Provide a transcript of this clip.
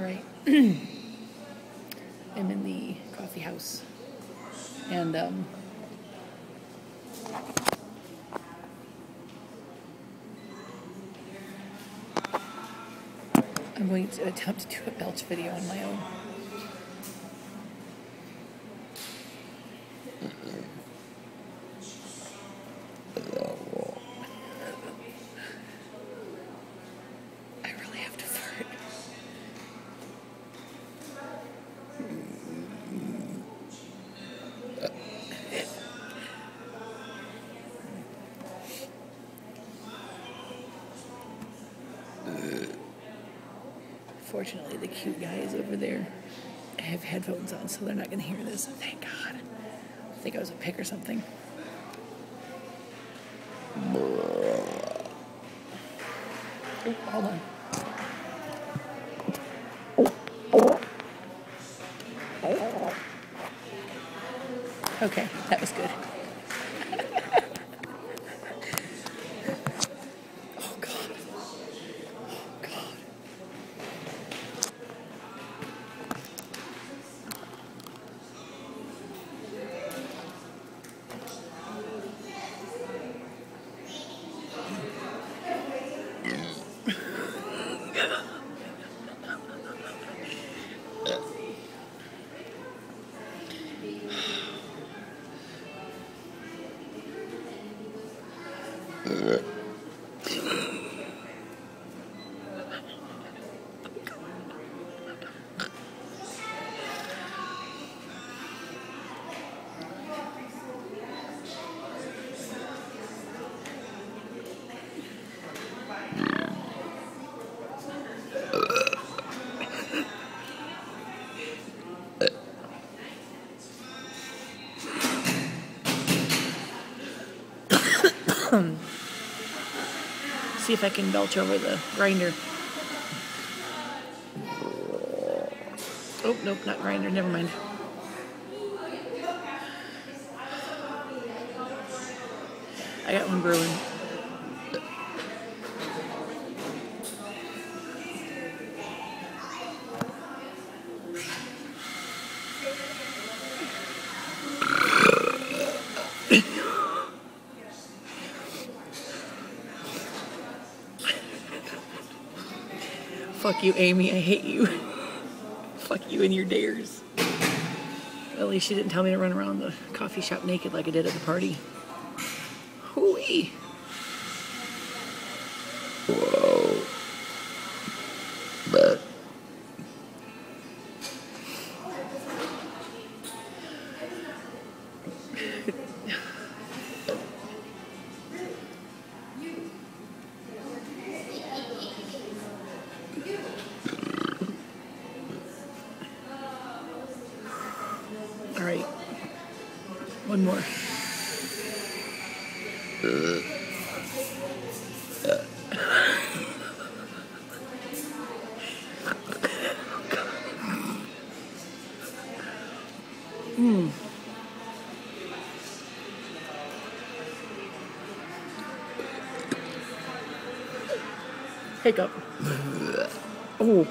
Alright. I'm in the coffee house. And, I'm going to attempt to do a belch video on my own. I really have to fart. Fortunately, the cute guy is over there. I have headphones on, so they're not going to hear this. Thank God. I think I was a pig or something. Oh, hold on. Okay, that was good. Oh, God. Oh, God. See if I can belch over the grinder. Oh, nope, not grinder. Never mind. I got one brewing. Fuck you, Amy. I hate you. Fuck you and your dares. At least she didn't tell me to run around the coffee shop naked like I did at the party. Hooey. Whoa. But. All right. One more. Hiccup. Oh.